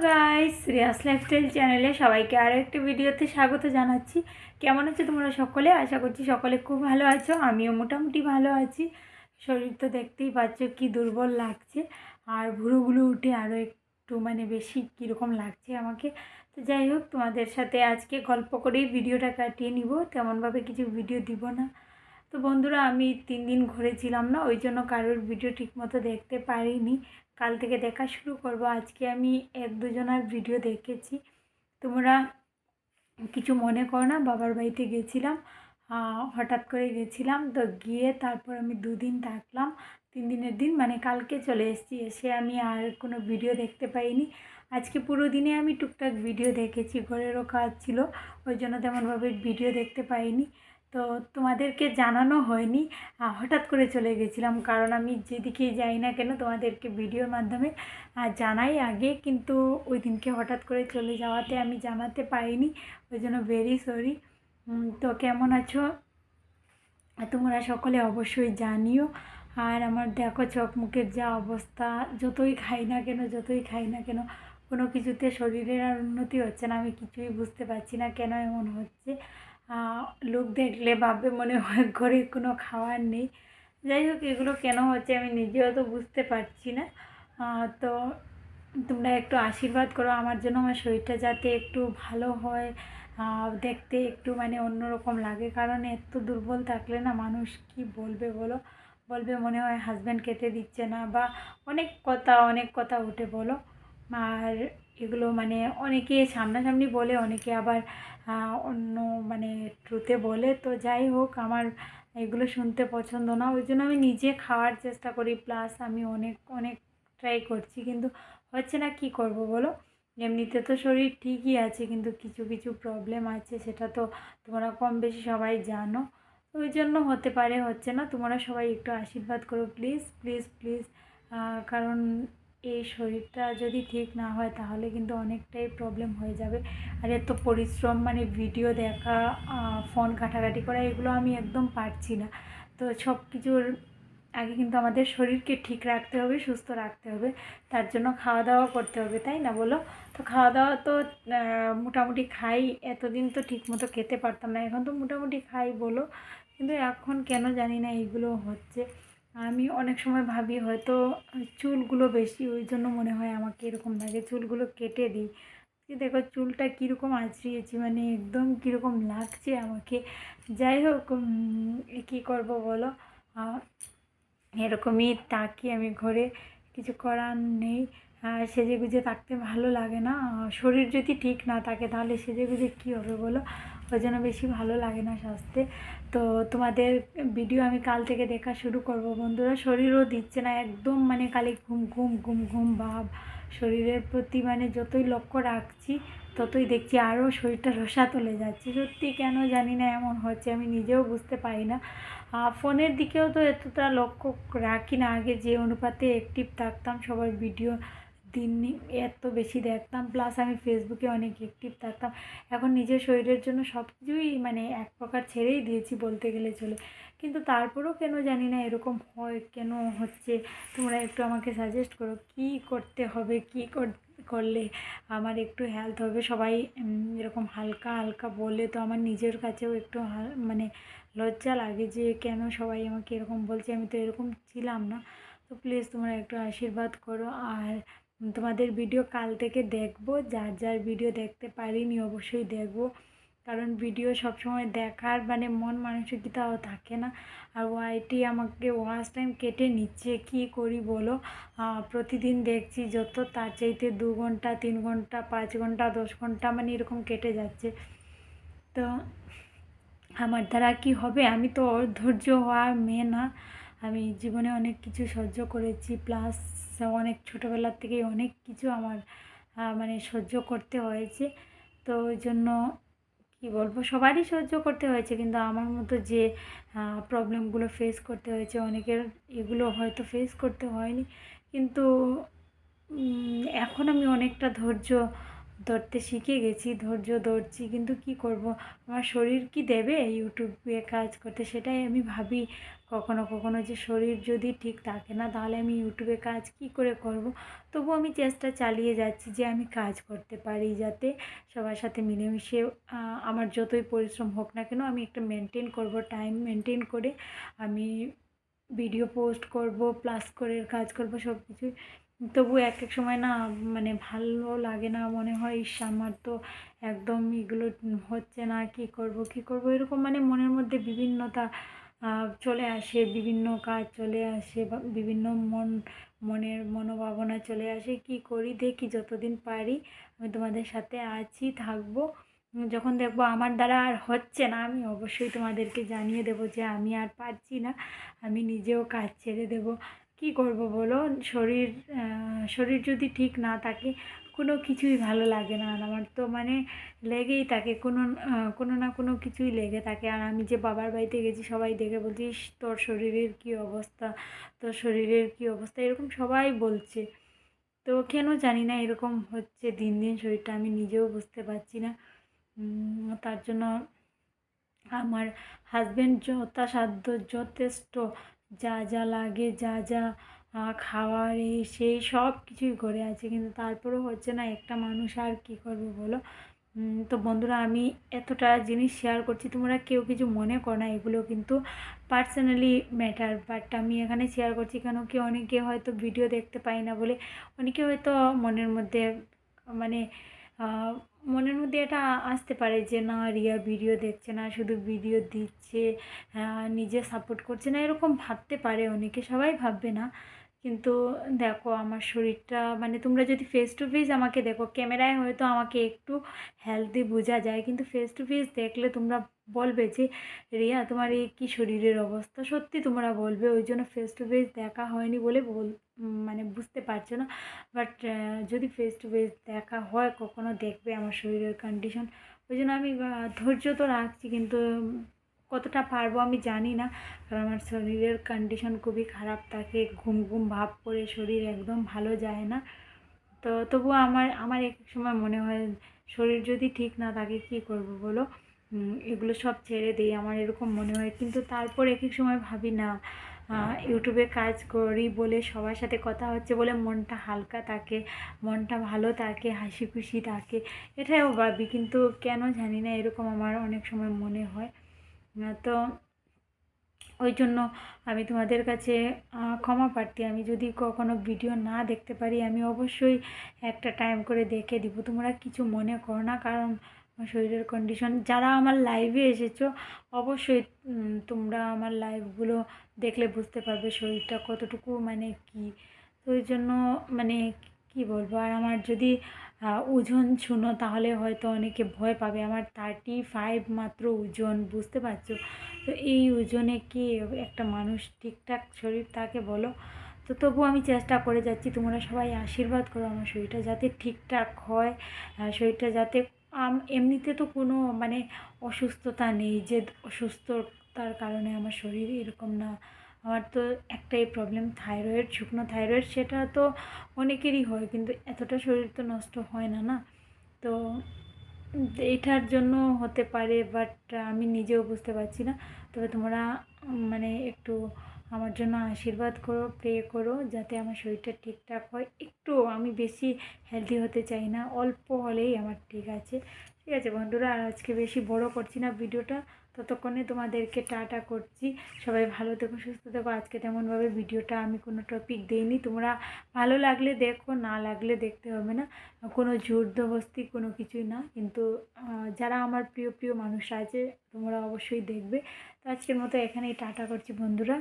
Guys, Shreyas lifestyle চ্যানেলে সবাইকে আরও একটি ভিডিওতে স্বাগত জানাচ্ছি। কেমন আছো তোমরা সকলে? আশা করছি সকলে খুব ভালো আছো। আমিও মোটামুটি ভালো আছি। শরীর তো দেখতেই পাচ্ছ কি দুর্বল লাগছে, আর ভুরুগুলো উঠে আরও একটু বেশি কীরকম লাগছে আমাকে। তো যাই হোক, তোমাদের সাথে আজকে গল্প করেই ভিডিওটা কাটিয়ে নিব, তেমনভাবে কিছু ভিডিও দিব না। তো বন্ধুরা, আমি 3 দিন ঘুরেছিলাম না, ওই জন্য কারোর ভিডিও ঠিকমতো দেখতে পারিনি। কাল থেকে দেখা শুরু করব। আজকে আমি 1-2 জনের ভিডিও দেখেছি। তোমরা কিছু মনে করো না, বাবার বাড়িতে গেছিলাম, হঠাৎ করে গেছিলাম। তো গিয়ে তারপর আমি 2 দিন থাকলাম। 3 দিনের দিন কালকে চলে এসেছি। এসে আমি আর কোনো ভিডিও দেখতে পাইনি। আজকে পুরো দিনে আমি টুকটাক ভিডিও দেখেছি, ঘরেরও কাজ ছিল, ওই জন্য তেমনভাবে ভিডিও দেখতে পাইনি। তো তোমাদেরকে জানানো হয়নি, হঠাৎ করে চলে গেছিলাম। কারণ আমি যেদিকেই যাই না কেন তোমাদেরকে ভিডিওর মাধ্যমে জানাই আগে, কিন্তু ওই দিনকে হঠাৎ করে চলে যাওয়াতে আমি জানাতে পারিনি, ওই জন্য ভেরি সরি। তো কেমন আছো তোমরা সকলে অবশ্যই জানিও। আর আমার দেখো চোখ মুখের যা অবস্থা, যতই খাই না কেন কোনো কিছুতে শরীরের আর উন্নতি হচ্ছে না। আমি কিছুই বুঝতে পারছি না কেন এমন হচ্ছে। লোক দেখলে ভাববে মনে হয় ঘরে কোনো খাওয়ার নেই। যাই হোক, এগুলো কেন হচ্ছে আমি নিজেও তো বুঝতে পারছি না। তো তোমরা একটু আশীর্বাদ করো আমার জন্য, আমার শরীরটা যাতে একটু ভালো হয়, দেখতে একটু অন্যরকম লাগে। কারণ এত দুর্বল থাকলে না মানুষ কি বলবে বলো, বলবে মনে হয় হাজব্যান্ড খেতে দিচ্ছে না, বা অনেক কথা উঠে বলো। আর এগুলো অনেকে সামনাসামনি বলে, অনেকে আবার অন্য ট্রুতে বলে। তো যাই হোক, আমার এগুলো শুনতে পছন্দ না, ওই জন্য আমি নিজে খাওয়ার চেষ্টা করি। প্লাস আমি অনেক অনেক ট্রাই করছি, কিন্তু হচ্ছে না। কি করব বলো? এমনিতে তো শরীর ঠিকই আছে, কিন্তু কিছু কিছু প্রবলেম আছে, সেটা তো তোমরা কম বেশি সবাই জানো। ওই জন্য হতে পারে হচ্ছে না। তোমরা সবাই একটু আশীর্বাদ করো প্লিজ প্লিজ প্লিজ। কারণ এই শরীরটা যদি ঠিক না হয় তাহলে কিন্তু অনেকটাই প্রবলেম হয়ে যাবে। আর এত পরিশ্রম, ভিডিও দেখা, ফোন ঘাটাঘাটি করা, এগুলো আমি একদম পারছি না। তো সব কিছুর আগে কিন্তু আমাদের শরীরকে ঠিক রাখতে হবে, সুস্থ রাখতে হবে। তার জন্য খাওয়া দাওয়া করতে হবে, তাই না বলো? তো খাওয়া দাওয়া তো মোটামুটি খাই। এতদিন তো ঠিক মতো খেতে পারতাম না, এখন তো মোটামুটি খাই বলো। কিন্তু এখন কেন জানি না এইগুলো হচ্ছে। আমি অনেক সময় ভাবি হয়তো চুলগুলো বেশি, ওই জন্য মনে হয় আমাকে এরকম লাগে। চুলগুলো কেটে দিই। দেখো চুলটা কীরকম আঁচড়িয়েছি, একদম কীরকম লাগছে আমাকে। যাই হোক, কী করবো বলো, এরকমই থাকি আমি ঘরে, কিছু করার নেই। সেজে গুজে থাকতে ভালো লাগে না। শরীর যদি ঠিক না থাকে তাহলে সেজে গুজে কী হবে বলো? ওই জন্য বেশি ভালো লাগে না সাজতে। তো তোমাদের ভিডিও আমি কাল থেকে দেখা শুরু করব বন্ধুরা। শরীরও দিচ্ছে না একদম, খালি ঘুম ঘুম ঘুম ঘুম ভাব। শরীরের প্রতি যতই লক্ষ্য রাখছি ততই দেখছি আরও শরীরটা রসাতলে যাচ্ছে। সত্যি কেন জানি না এমন হচ্ছে, আমি নিজেও বুঝতে পারি না। ফোনের দিকেও তো এতটা লক্ষ্য রাখি না। আগে যে অনুপাতে অ্যাক্টিভ থাকতাম, সবার ভিডিও দিন এত বেশি দেখতাম, প্লাস আমি ফেসবুকে অনেক অ্যাক্টিভ থাকতাম। এখন নিজের শরীরের জন্য সব কিছুই এক প্রকার ছেড়েই দিয়েছি বলতে গেলে চলে। কিন্তু তারপরেও কেন জানি না এরকম হয়, কেন হচ্ছে? তোমরা একটু আমাকে সাজেস্ট করো কী করতে হবে, কী করলে আমার একটু হেল্প হবে। সবাই এরকম হালকা হালকা বলে, তো আমার নিজের কাছেও একটু লজ্জা লাগে যে কেন সবাই আমাকে এরকম বলছে, আমি তো এরকম ছিলাম না। তো প্লিজ তোমরা একটু আশীর্বাদ করো। আর তোমাদের ভিডিও কাল থেকে দেখবো, যার যার ভিডিও দেখতে পারিনি অবশ্যই দেখবো। কারণ ভিডিও সবসময় দেখার মন মানসিকতাও থাকে না। আর ওয়াইটি আমাকে ওয়াচ টাইম কেটে নিচ্ছে, কী করি বলো? প্রতিদিন দেখছি যত, তার চাইতে 2 ঘন্টা 3 ঘন্টা 5 ঘন্টা 10 ঘন্টা এরকম কেটে যাচ্ছে। তো আমার দ্বারা কি হবে? আমি তো ধৈর্য হওয়ার মেয়ে না। আমি জীবনে অনেক কিছু সহ্য করেছি, প্লাস অনেক ছোটোবেলার থেকেই অনেক কিছু আমার সহ্য করতে হয়েছে। তো ওই জন্য কী বলবো, সবারই সহ্য করতে হয়েছে, কিন্তু আমার মতো যে প্রবলেমগুলো ফেস করতে হয়েছে অনেকের, এগুলো হয়তো ফেস করতে হয়নি। কিন্তু এখন আমি অনেকটা ধৈর্য ধরতে শিখে গেছি, ধৈর্য ধরছি। কিন্তু কি করব, আমার শরীর কি দেবে ইউটিউবে কাজ করতে, সেটাই আমি ভাবি। কখনো কখনো যে শরীর যদি ঠিক থাকে না তাহলে আমি ইউটিউবে কাজ কি করে করব। তবুও আমি চেষ্টা চালিয়ে যাচ্ছি যে আমি কাজ করতে পারি, যাতে সবার সাথে মিলেমিশে আমার যতই পরিশ্রম হোক না কেন আমি একটা মেনটেন করব, টাইম মেনটেন করে আমি ভিডিও পোস্ট করব, প্লাস করে কাজ করব সব কিছুই। তবু এক এক সময় না মানে ভালো লাগে না, মনে হয় ইস আমার তো একদম এগুলো হচ্ছে না, কি করব কি করব এরকম মানে মনের মধ্যে বিভিন্নতা চলে আসে, বিভিন্ন কাজ চলে আসে বা বিভিন্ন মনের মনোভাবনা চলে আসে। কি করি দেখি, যতদিন পারি আমি তোমাদের সাথে আছি, থাকবো। যখন দেখবো আমার দ্বারা আর হচ্ছে না আমি অবশ্যই তোমাদেরকে জানিয়ে দেবো যে আমি আর পারছি না, আমি নিজেও কাজ ছেড়ে দেব। কি করব বলো, শরীর শরীর যদি ঠিক না থাকে কোনো কিছুই ভালো লাগে না। আর আমার তো মানে লেগেই থাকে, কোনো না কোনো কিছুই লেগে থাকে। আর আমি যে বাবার বাড়িতে গেছি সবাই দেখে বলছে, "ইস, তোর শরীরের কী অবস্থা, তোর শরীরের কী অবস্থা", এরকম সবাই বলছে। তো কেন জানি না এরকম হচ্ছে দিন দিন শরীরটা, আমি নিজেও বুঝতে পারছি না। তার জন্য আমার হাজব্যান্ড যথাসাধ্য যথেষ্ট যা যা লাগে, যা যা খাওয়ার এই সেই সব কিছুই করে আছে, কিন্তু তারপরেও হচ্ছে না। একটা মানুষ আর কি করবে বলো। তো বন্ধুরা, আমি এতটা জিনিস শেয়ার করছি, তোমরা কেউ কিছু মনে করো না, এগুলো কিন্তু পার্সোনালি ম্যাটার। বাট আমি এখানে শেয়ার করছি কেন কি, অনেকে হয়তো ভিডিও দেখতে পাই না বলে অনেকে হয়তো মনের মধ্যে মানে মনের মধ্যে এটা আসতে পারে যে না, রিয়া ভিডিও দেখছে না, শুধু ভিডিও দিচ্ছে, নিজে সাপোর্ট করছে না, এরকম ভাবতে পারে অনেকে, সবাই ভাববে না। কিন্তু দেখো আমার শরীরটা মানে তোমরা যদি ফেস টু ফেস আমাকে দেখো, ক্যামেরায় হয়তো আমাকে একটু হেলদি বোঝা যায়, কিন্তু ফেস টু ফেস দেখলে তোমরা বলবে যে রিয়া তোমার এই কী শরীরের অবস্থা, সত্যি তোমরা বলবে। ওই জন্য ফেস টু ফেস দেখা হয়নি বলে মানে বুঝতে পারছো না। বাট যদি ফেস টু ফেস দেখা হয় কখনো, দেখবে আমার শরীরের কন্ডিশন। ওই জন্য আমি ধৈর্য তো রাখছি, কিন্তু কতটা পারবো আমি জানি না, কারণ আমার শরীরের কন্ডিশন খুবই খারাপ থাকে, ঘুম ঘুম ভাব করে শরীর একদম ভালো যায় না। তো তবুও আমার আমার এক এক সময় মনে হয় শরীর যদি ঠিক না থাকে কী করব বলো, এগুলো সব ছেড়ে দিই, আমার এরকম মনে হয়। কিন্তু তারপর এক এক সময় ভাবি না, ইউটিউবে কাজ করি বলে, সবার সাথে কথা হচ্ছে বলে মনটা হালকা থাকে, মনটা ভালো থাকে, হাসি খুশি থাকে, এটাও ভাবি। কিন্তু কেন জানি না এরকম আমার অনেক সময় মনে হয়। তো ওই জন্য আমি তোমাদের কাছে ক্ষমা প্রার্থী। আমি যদি কখনো ভিডিও না দেখতে পারি আমি অবশ্যই একটা টাইম করে দেখে দিব, তোমরা কিছু মনে করো না। কারণ আমার শরীরের কন্ডিশন, যারা আমার লাইভে এসেছো অবশ্যই তোমরা আমার লাইভগুলো দেখলে বুঝতে পারবে শরীরটা কতটুকু মানে কি। তো ওই জন্য মানে কি বলবো, আর আমার যদি ওজন শুনো তাহলে হয়তো অনেকে ভয় পাবে। আমার 35 মাত্র ওজন, বুঝতে পারছো? তো এই ওজনে কি একটা মানুষ ঠিকঠাক শরীর থাকে বলো? তো তবুও আমি চেষ্টা করে যাচ্ছি, তোমরা সবাই আশীর্বাদ করো আমার শরীরটা যাতে ঠিকঠাক হয়, শরীরটা যাতে এমনিতে তো কোনো মানে অসুস্থতা নেই যে অসুস্থতার কারণে আমার শরীর এরকম না। আমার তো একটাই প্রবলেম, থাইরয়েড, শুকনো থাইরয়েড, সেটা তো অনেকেরই হয়, কিন্তু এতটা শরীর তো নষ্ট হয় না, না? তো এইটার জন্য হতে পারে, বাট আমি নিজেও বুঝতে পারছি না। তবে তোমরা মানে একটু আমার জন্য আশীর্বাদ করো, প্রে করো যাতে আমার শরীরটা ঠিকঠাক হয়। একটু আমি বেশি হেলদি হতে চাই না, অল্প হলেই আমার ঠিক আছে। ঠিক আছে বন্ধুরা, আর আজকে বেশি বড় করছি না ভিডিওটা, ততক্ষণে তোমাদেরকে টাটা করছি। সবাই ভালো থেকো, সুস্থ থেকো। আজকে তেমনভাবে ভিডিওটা আমি কোনো টপিক দিইনি, তোমরা ভালো লাগলে দেখো, না লাগলে দেখতে হবে না, কোনো জোরজবরদস্তি কোনো কিছুই না। কিন্তু যারা আমার প্রিয় প্রিয় মানুষ আছে তোমরা অবশ্যই দেখবে। তো আজকের মতো এখানেই টাটা করছি বন্ধুরা।